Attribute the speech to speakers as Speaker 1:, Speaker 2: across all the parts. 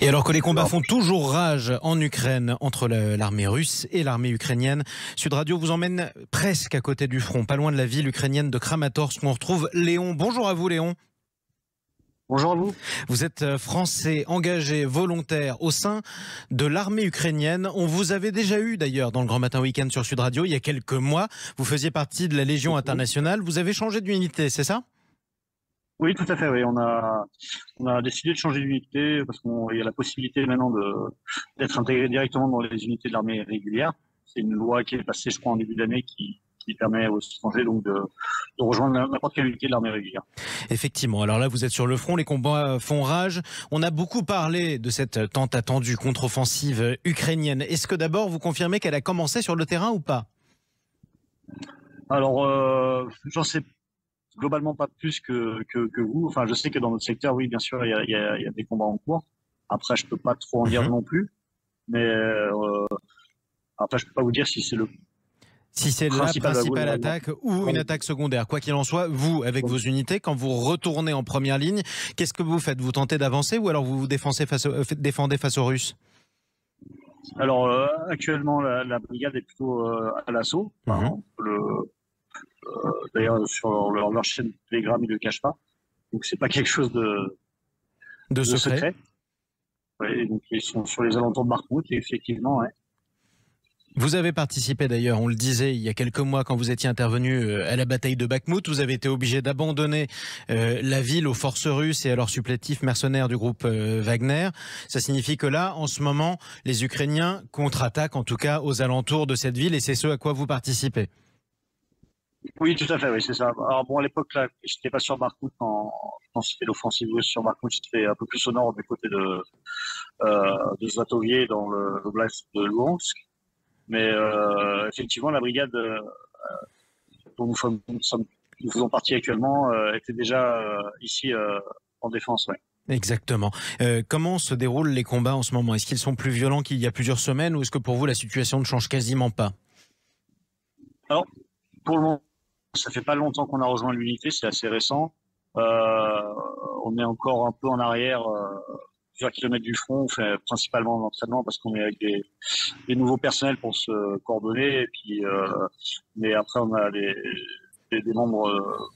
Speaker 1: Et alors que les combats font toujours rage en Ukraine entre l'armée russe et l'armée ukrainienne, Sud Radio vous emmène presque à côté du front, pas loin de la ville ukrainienne de Kramatorsk où on retrouve Léon. Bonjour à vous Léon.
Speaker 2: Bonjour à vous.
Speaker 1: Vous êtes français, engagé, volontaire au sein de l'armée ukrainienne. On vous avait déjà eu d'ailleurs dans le Grand Matin Week-end sur Sud Radio il y a quelques mois. Vous faisiez partie de la Légion internationale. Vous avez changé d'unité, c'est ça ?
Speaker 2: Oui, tout à fait. Oui, on a décidé de changer d'unité parce qu'il y a la possibilité maintenant d'être intégré directement dans les unités de l'armée régulière. C'est une loi qui est passée, je crois, en début d'année qui permet aux étrangers donc de rejoindre n'importe quelle unité de l'armée régulière.
Speaker 1: Effectivement. Alors là, vous êtes sur le front, les combats font rage. On a beaucoup parlé de cette tant attendue contre-offensive ukrainienne. Est-ce que d'abord vous confirmez qu'elle a commencé sur le terrain ou pas ?
Speaker 2: Alors, j'en sais globalement pas plus que vous. Enfin, je sais que dans notre secteur, oui, bien sûr, il y a des combats en cours. Après, je peux pas trop en dire non plus. Mais après, je peux pas vous dire si c'est la
Speaker 1: principale attaque ou une attaque secondaire. Quoi qu'il en soit, vous, avec vos unités, quand vous retournez en première ligne, qu'est-ce que vous faites ? Vous tentez d'avancer ou alors vous vous défendez face aux Russes ?
Speaker 2: Alors, actuellement, la brigade est plutôt à l'assaut. Enfin, d'ailleurs, sur leur chaîne Telegram, ils ne le cachent pas. Donc, c'est pas quelque chose de secret. Ouais, donc, ils sont sur les alentours de Bakhmout, et effectivement, ouais.
Speaker 1: Vous avez participé d'ailleurs, on le disait, il y a quelques mois quand vous étiez intervenu à la bataille de Bakhmout. Vous avez été obligé d'abandonner la ville aux forces russes et à leurs supplétifs mercenaires du groupe Wagner. Ça signifie que là, en ce moment, les Ukrainiens contre-attaquent, en tout cas aux alentours de cette ville, et c'est ce à quoi vous participez.
Speaker 2: Oui, tout à fait, oui, c'est ça. Alors bon, à l'époque, là, j'étais pas sur Bakhmout quand c'était l'offensive russe sur Bakhmout. J'étais un peu plus au nord, du côté de Zlatovier, dans l'oblast de Louhansk. Mais effectivement, la brigade dont nous faisons partie actuellement était déjà ici en défense. Ouais.
Speaker 1: Exactement. Comment se déroulent les combats en ce moment ? Est-ce qu'ils sont plus violents qu'il y a plusieurs semaines ou est-ce que pour vous la situation ne change quasiment pas ?
Speaker 2: Alors, pour le moment, ça fait pas longtemps qu'on a rejoint l'unité, c'est assez récent. On est encore un peu en arrière, plusieurs kilomètres du front. On fait principalement l'entraînement parce qu'on est avec des nouveaux personnels pour se coordonner. Et puis, mais après, on a des membres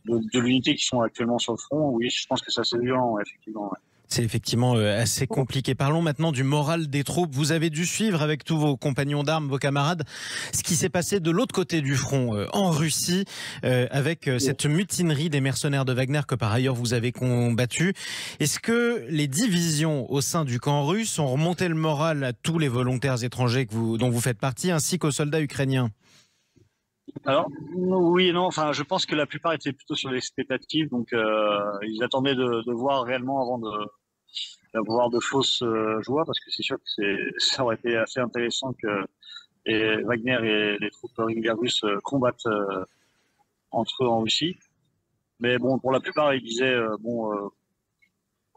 Speaker 2: de l'unité qui sont actuellement sur le front. Oui, je pense que c'est assez violent, effectivement. Ouais.
Speaker 1: C'est effectivement assez compliqué. Parlons maintenant du moral des troupes. Vous avez dû suivre avec tous vos compagnons d'armes, vos camarades, ce qui s'est passé de l'autre côté du front, en Russie, avec cette mutinerie des mercenaires de Wagner que par ailleurs vous avez combattu. Est-ce que les divisions au sein du camp russe ont remonté le moral à tous les volontaires étrangers dont vous faites partie, ainsi qu'aux soldats ukrainiens ?
Speaker 2: Alors, oui et non. Enfin, je pense que la plupart étaient plutôt sur l'expectative. Donc, ils attendaient de voir réellement avant d'avoir de fausses joies, parce que c'est sûr que ça aurait été assez intéressant que Wagner et les troupes régulières russes combattent entre eux en Russie. Mais bon, pour la plupart, ils disaient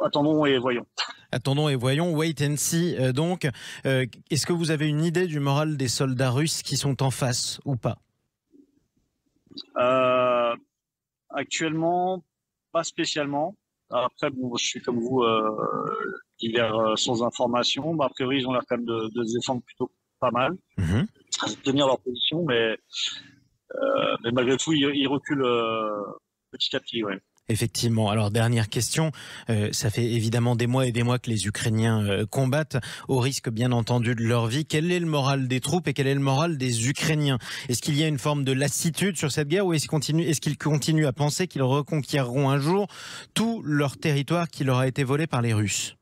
Speaker 2: attendons et voyons.
Speaker 1: Attendons et voyons, wait and see. Donc, est-ce que vous avez une idée du moral des soldats russes qui sont en face ou pas ?
Speaker 2: Actuellement, pas spécialement. Après, bon, je suis comme vous, divers sans information. Bah, a priori, ils ont l'air quand même de se défendre plutôt pas mal, à tenir leur position, mais malgré tout, ils reculent petit à petit. Ouais.
Speaker 1: Effectivement. Alors, dernière question. Ça fait évidemment des mois et des mois que les Ukrainiens combattent, au risque bien entendu de leur vie. Quel est le moral des troupes et quel est le moral des Ukrainiens ? Est-ce qu'il y a une forme de lassitude sur cette guerre ou est-ce qu'ils continuent à penser qu'ils reconquériront un jour tout leur territoire qui leur a été volé par les Russes ?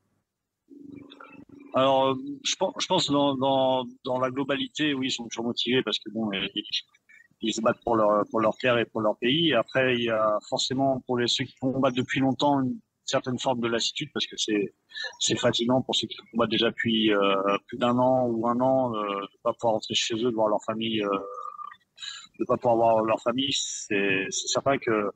Speaker 2: Alors, je pense dans la globalité, oui, ils sont toujours motivés parce que bon, ils se battent pour leur terre et pour leur pays. Et après, il y a forcément pour ceux qui combattent depuis longtemps une certaine forme de lassitude parce que c'est fatigant pour ceux qui combattent déjà depuis plus d'un an ou un an de pas pouvoir rentrer chez eux, de voir leur famille, de pas pouvoir voir leur famille. C'est certain que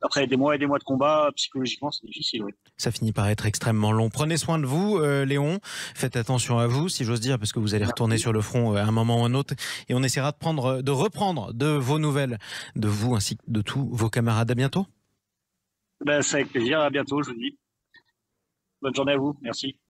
Speaker 2: après des mois et des mois de combat, psychologiquement, c'est difficile, oui.
Speaker 1: Ça finit par être extrêmement long. Prenez soin de vous, Léon. Faites attention à vous, si j'ose dire, parce que vous allez retourner sur le front à un moment ou un autre. Et on essaiera de reprendre de vos nouvelles, de vous ainsi que de tous vos camarades. À bientôt.
Speaker 2: Ben, c'est avec plaisir. À bientôt, je vous dis. Bonne journée à vous. Merci.